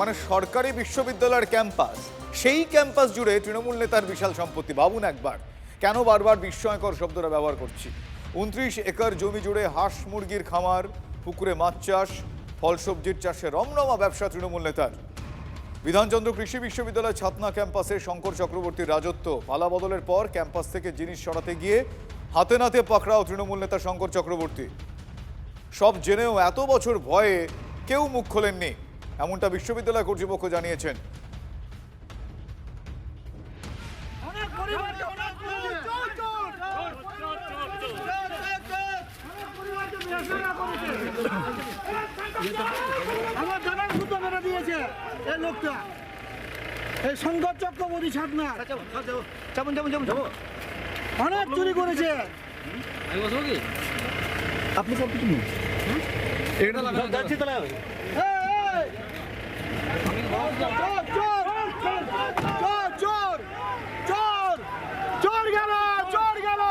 মানে সরকারি বিশ্ববিদ্যালয়ের ক্যাম্পাস, সেই ক্যাম্পাস জুড়ে তৃণমূল নেতার বিশাল সম্পত্তি। ভাবুন একবার, কেন বারবার বিস্ময়কর শব্দটা ব্যবহার করছি। 29 একর জমি জুড়ে হাঁস মুরগির খামার, পুকুরে মাছ চাষ, ফল সবজির চাষে রমরমা ব্যবসা তৃণমূল নেতার। বিধানচন্দ্র কৃষি বিশ্ববিদ্যালয় ছাতনা ক্যাম্পাসে শঙ্কর চক্রবর্তীর রাজত্ব। পালা বদলের পর ক্যাম্পাস থেকে জিনিস সরাতে গিয়ে হাতে নাতে পাকড়াও তৃণমূল নেতা শঙ্কর চক্রবর্তী। সব জেনেও এত বছর ভয়ে কেউ মুখ খোলেননি, এমনটা বিশ্ববিদ্যালয় কর্তৃপক্ষ জানিয়েছেন। আমার জানার মতো মেরে দিয়েছে এই লোকটা, এই শঙ্কর চক্রবর্তী ছাতনা অনেক চুরি করেছে। আপনি সব কিছু নিন। যাচ্ছি তাহলে চোর চোর চোর চোর গেল চোর গেল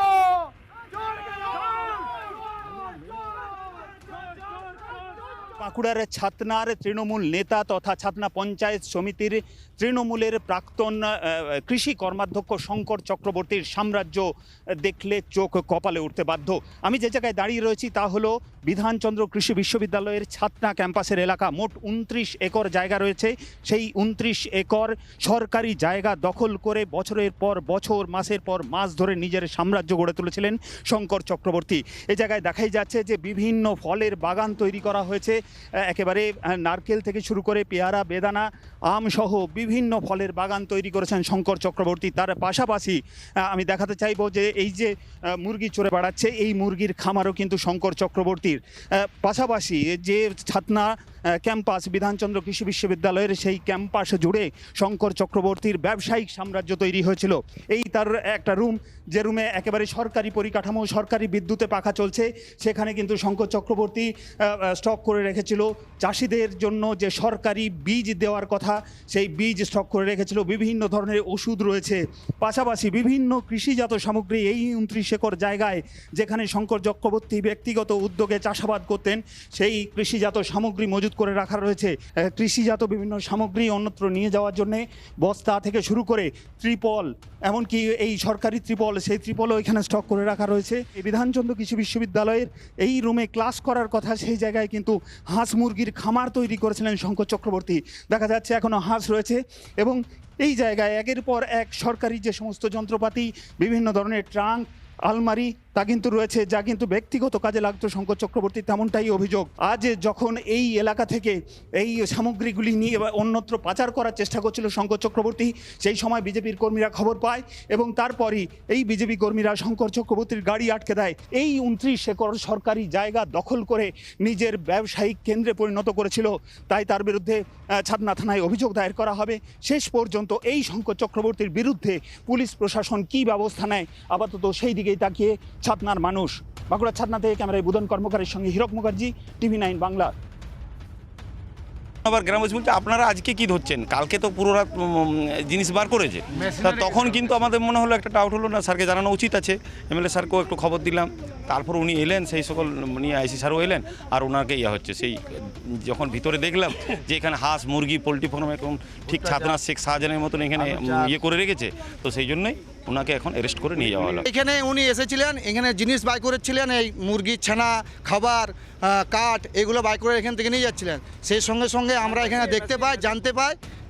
বাঁকুড়ার ছাতনার তৃণমূল নেতা তথা ছাতনা পঞ্চায়েত সমিতির তৃণমূলের প্রাক্তন কৃষি কর্মাধ্যক্ষ শঙ্কর চক্রবর্তীর সাম্রাজ্য দেখলে চোখ কপালে উঠতে বাধ্য। আমি যে জায়গায় দাঁড়িয়ে রয়েছি তা হলো বিধানচন্দ্র কৃষি বিশ্ববিদ্যালয়ের ছাতনা ক্যাম্পাসের এলাকা। মোট 29 একর জায়গা রয়েছে। সেই 29 একর সরকারি জায়গা দখল করে বছরের পর বছর, মাসের পর মাস ধরে নিজের সাম্রাজ্য গড়ে তুলেছিলেন শঙ্কর চক্রবর্তী। এ জায়গায় দেখাই যাচ্ছে যে বিভিন্ন ফলের বাগান তৈরি করা হয়েছে, একেবারে নারকেল থেকে শুরু করে পেয়ারা, বেদানা, আম সহ বিভিন্ন ফলের বাগান তৈরি করেছেন শঙ্কর চক্রবর্তী। তার পাশাপাশি আমি দেখাতে চাইবো যে এই যে মুরগি চড়ে বেড়াচ্ছে, এই মুরগির খামারও কিন্তু শঙ্কর চক্রবর্তীর। পাশাপাশি যে ছাতনা ক্যাম্পাস বিধানচন্দ্র কৃষি বিশ্ববিদ্যালয়ের, সেই ক্যাম্পাস জুড়ে শঙ্কর চক্রবর্তীর ব্যবসায়িক সাম্রাজ্য তৈরি হয়েছিল। এই তার একটা রুম, যে রুমে একেবারে সরকারি পরিকাঠামো, সরকারি বিদ্যুতে পাখা চলছে, সেখানে কিন্তু শঙ্কর চক্রবর্তী স্টক করে রেখেছিল চাষিদের জন্য যে সরকারি বীজ দেওয়ার কথা, সেই বীজ স্টক করে রেখেছিল। বিভিন্ন ধরনের ওষুধ রয়েছে, পাশাপাশি বিভিন্ন কৃষিজাত সামগ্রী এই 29 একর জায়গায়, যেখানে শঙ্কর চক্রবর্তী ব্যক্তিগত উদ্যোগে চাষাবাদ করতেন, সেই কৃষিজাত সামগ্রী মজুত করে রাখা রয়েছে। কৃষিজাত বিভিন্ন সামগ্রী অন্যত্র নিয়ে যাওয়ার জন্য বস্তা থেকে শুরু করে ত্রিপল, এমনকি এই সরকারি ত্রিপল, সেই ত্রিপলও এখানে স্টক করে রাখা রয়েছে। এই বিধানচন্দ্র কৃষি বিশ্ববিদ্যালয়ের এই রুমে ক্লাস করার কথা, সেই জায়গায় কিন্তু হাঁস মুরগির খামার তৈরি করেছিলেন শঙ্কর চক্রবর্তী। দেখা যাচ্ছে এখনও হাঁস রয়েছে এবং এই জায়গায় একের পর এক সরকারি যে সমস্ত যন্ত্রপাতি, বিভিন্ন ধরনের ট্রাঙ্ক, আলমারি, তা কিন্তু রয়েছে, যা কিন্তু ব্যক্তিগত কাজে লাগতো শঙ্কর চক্রবর্তী, তেমনটাই অভিযোগ। আজ যখন এই এলাকা থেকে এই সামগ্রীগুলি নিয়ে অন্যত্র পাচার করার চেষ্টা করছিল শঙ্কর চক্রবর্তী, সেই সময় বিজেপির কর্মীরা খবর পায় এবং তারপরই এই বিজেপি কর্মীরা শঙ্কর চক্রবর্তীর গাড়ি আটকে দেয়। এই 29 একর সরকারি জায়গা দখল করে নিজের ব্যবসায়িক কেন্দ্রে পরিণত করেছিল। তাই তার বিরুদ্ধে ছাতনা থানায় অভিযোগ দায়ের করা হবে। শেষ পর্যন্ত এই শঙ্কর চক্রবর্তীর বিরুদ্ধে পুলিশ প্রশাসন কী ব্যবস্থা নেয়, আপাতত সেই দিকেই তাকিয়ে ছাতনার মানুষ। বাঁকুড়া ছাতনা থেকে ক্যামেরায় বুধন কর্মকারের সঙ্গে হীরক মুখার্জি, TV9 বাংলা। আবার গ্রামবাসী বলছে আপনারা আজকে কি ধরছেন, কালকে তো পুরো রাত জিনিস বার করেছে। তা তখন কিন্তু আমাদের মনে হলো, একটা ডাউট হলো, না স্যারকে জানানো উচিত আছে। MLA স্যারকেও একটু খবর দিলাম, তারপর উনি এলেন, সেই সকল নিয়ে IC স্যারও এলেন, আর ওনাকে হচ্ছে সেই যখন ভিতরে দেখলাম যে এখানে হাঁস মুরগি পোলট্রি ফার্ম এখন ঠিক ছাতনা শেখ শাহজাহানের মতন এখানে করে রেখেছে, তো সেই জন্যই ওনাকে এখন অ্যারেস্ট করে নিয়ে যাওয়া হলো। এখানে উনি এসেছিলেন, এখানে জিনিস বাই করেছিলেন, এই মুরগি, ছানা, খাবার, কাঠ, এগুলো বাই করে এখান থেকে নিয়ে যাচ্ছিলেন। সেই সঙ্গে সঙ্গে আমরা এখানে দেখতে পাই,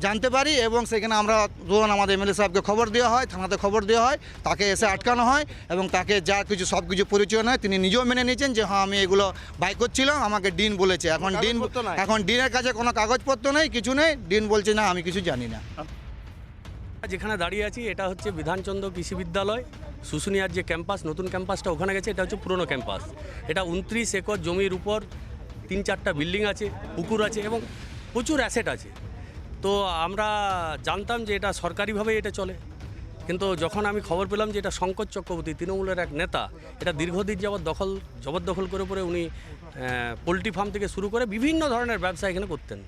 জানতে পারি এবং সেখানে আমরা ধরুন আমাদের MLA সাহেবকে খবর দেওয়া হয়, থানাতে খবর দেওয়া হয়, তাকে এসে আটকানো হয় এবং তাকে যা কিছু সব কিছু পরিচয় নয়, তিনি নিজেও মেনে নিয়েছেন যে হ্যাঁ আমি এগুলো বাই করছিলাম, আমাকে ডিন বলেছে। এখন ডিনের কাছে কোনো কাগজপত্র নেই, কিছু নেই, ডিন বলছে না আমি কিছু জানি না। যেখানে দাঁড়িয়ে আছি এটা হচ্ছে বিধানচন্দ্র কৃষি বিদ্যালয় শুশুনিয়ার যে ক্যাম্পাস, নতুন ক্যাম্পাসটা ওখানে গেছে, এটা হচ্ছে পুরনো ক্যাম্পাস। এটা 29 একর জমির উপর 3-4টা বিল্ডিং আছে, পুকুর আছে এবং প্রচুর অ্যাসেট আছে। তো আমরা জানতাম যে এটা সরকারিভাবেই এটা চলে, কিন্তু যখন আমি খবর পেলাম যে এটা শঙ্কর চক্রবর্তী তৃণমূলের এক নেতা, এটা দীর্ঘদিন যাবৎ জবরদখল করে উনি পোলট্রি ফার্ম থেকে শুরু করে বিভিন্ন ধরনের ব্যবসা এখানে করতেন।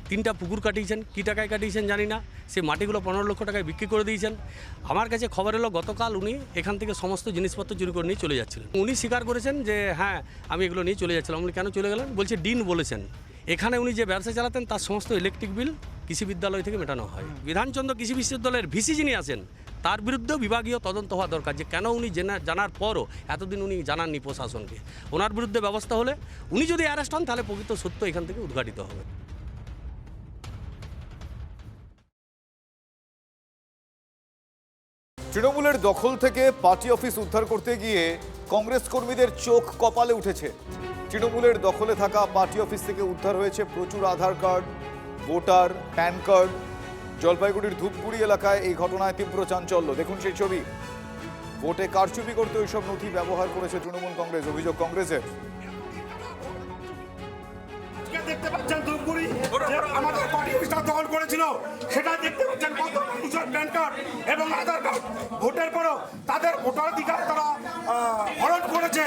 3টা পুকুর কাটিয়েছেন, কী টাকায় কাটিয়েছেন জানি না, সেই মাটিগুলো 15 লক্ষ টাকায় বিক্রি করে দিয়েছেন। আমার কাছে খবর এলো গতকাল উনি এখান থেকে সমস্ত জিনিসপত্র চুরি করে নিয়ে চলে যাচ্ছিলেন। উনি স্বীকার করেছেন যে হ্যাঁ আমি এগুলো নিয়ে চলে যাচ্ছিলাম। উনি কেন চলে গেলেন, বলছে ডিন বলেছেন। এখানে উনি যে ব্যবসা চালাতেন তার সমস্ত ইলেকট্রিক বিল কৃষি বিদ্যালয় থেকে মেটানো হয়। বিধানচন্দ্র কৃষি বিশ্ববিদ্যালয়ের ভিসি যিনি আছেন তার বিরুদ্ধেও বিভাগীয় তদন্ত হওয়া দরকার, যে কেন উনি জানার পরও এতদিন উনি জানাননি প্রশাসনকে। ওনার বিরুদ্ধে ব্যবস্থা হলে, উনি যদি অ্যারেস্ট হন, তাহলে প্রকৃত সত্য এখান থেকে উদ্ঘাটিত হবে। তৃণমূলের দখল থেকে পার্টি অফিস উদ্ধার করতে গিয়ে কংগ্রেস কর্মীদের চোখ কপালে উঠেছে। তৃণমূলের দখলে থাকা পার্টি অফিস থেকে উদ্ধার হয়েছে প্রচুর আধার কার্ড, ভোটার, প্যান কার্ড। জলপাইগুড়ির ধূপগুড়ি এলাকায় এই ঘটনায় তীব্র চাঞ্চল্য। দেখুন সেই ছবি। ভোটে কারচুপি করতে ওইসব নথি ব্যবহার করেছে তৃণমূল কংগ্রেস, অভিযোগ কংগ্রেসের। দেখতে পাচ্ছেন ধূপগুড়ি আমাদের পার্টি অফিসটা দখল করেছিল, সেটা দেখতে পাচ্ছেন কত মানুষের প্যান কার্ড এবং আধার কার্ড ভোটের পরও তাদের ভোটাধিকার তারা হরণ করেছে।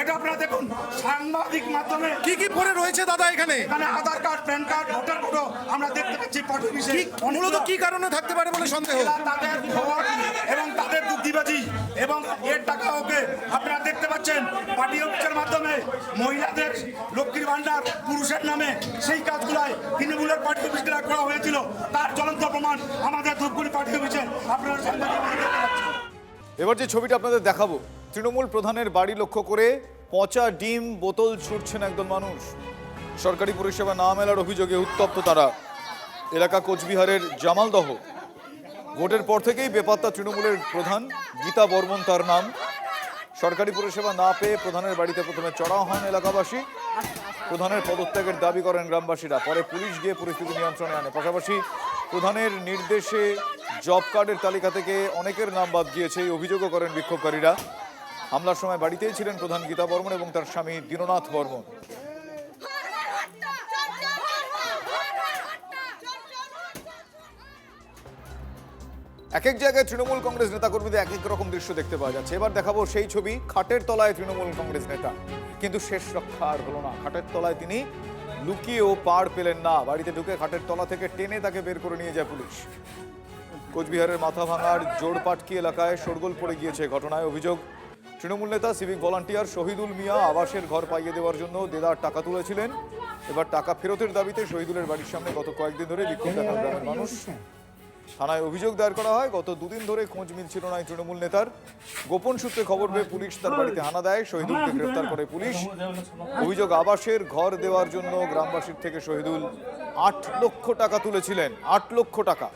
এটা আপনারা দেখুন সাংবাদিক মাধ্যমে কি কি পড়ে রয়েছে দাদা এখানে? এখানে Aadhaar card, PAN card, voter photo আমরা দেখতে পাচ্ছি পার্টি অফিসে। মূলত কি কারণে থাকতে পারে বলে সন্দেহ? তাদের ভোট এবং তাদের বুদ্ধিবাজি এবং এর টাকা ওকে আপনারা দেখতে পাচ্ছেন পার্টি অফিসের মাধ্যমে মহিলাদের লক্ষ্মীর ভান্ডার পুরুষের নামে সেই কাজগুলাই তৃণমূলের পার্টি অফিসে করা হয়েছিল। তার জ্বলন্ত প্রমাণ আমাদের ধূপগুড়ি পার্টি অফিসে আপনারা সাংবাদিক দেখতে পাচ্ছেন। এবার যে ছবিটা আপনাদের দেখাবো, তৃণমূল প্রধানের বাড়ি লক্ষ্য করে পচা ডিম বোতল ছুটছেন একদল মানুষ। সরকারি পরিষেবা না মেলার অভিযোগে উত্তপ্ত তারা। এলাকা কোচবিহারের জামালদহ। ভোটের পর থেকেই বেপাত্তা তৃণমূলের প্রধান, গীতা বর্মন তার নাম। সরকারি পরিষেবা না পেয়ে প্রধানের বাড়িতে প্রথমে চড়াও হন এলাকাবাসী। প্রধানের পদত্যাগের দাবি করেন গ্রামবাসীরা। পরে পুলিশ গিয়ে পরিস্থিতি নিয়ন্ত্রণে আনে। পাশাপাশি প্রধানের নির্দেশে জব কার্ডের তালিকা থেকে অনেকের নাম বাদ গিয়েছে, এই অভিযোগও করেন বিক্ষোভকারীরা। হামলার সময় বাড়িতেই ছিলেন প্রধান গীতা বর্মন এবং তার স্বামী দীননাথ বর্মন। এক এক জায়গায় তৃণমূল কংগ্রেস নেতাকর্মীদের এক এক রকম দৃশ্য দেখতে পাওয়া যাচ্ছে। এবার দেখাবো সেই ছবি। খাটের তলায় তৃণমূল কংগ্রেস নেতা, কিন্তু শেষ রক্ষা আর হলো না। খাটের তলায় তিনি লুকিয়েও পার পেলেন না। বাড়িতে ঢুকে খাটের তলা থেকে টেনে তাকে বের করে নিয়ে যায় পুলিশ। কোচবিহারের মাথাভাঙার জোড়পাটকি এলাকায় শোরগোল পড়ে গিয়েছে ঘটনায়। অভিযোগ, তৃণমূল নেতা সিভিক ভলান্টিয়ার শহীদুল মিয়া আবাসের ঘর পাইয়ে দেওয়ার জন্য দেদার টাকা তুলেছিলেন। এবার টাকা ফেরতের দাবিতে শহীদুলের বাড়ির সামনে গত কয়েকদিন ধরে বিক্ষোভ দেখান গ্রামের মানুষ। থানায় অভিযোগ দায়ের করা হয়। গত দুদিন ধরে খোঁজ মিলছিল না তৃণমূল নেতার। গোপন সূত্রে খবর পেয়ে পুলিশ তার বাড়িতে হানা দেয়। শহীদুলকে গ্রেফতার করে পুলিশ। অভিযোগ, আবাসের ঘর দেওয়ার জন্য গ্রামবাসীর থেকে শহীদুল 8 লক্ষ টাকা তুলেছিলেন। 8 লক্ষ টাকা।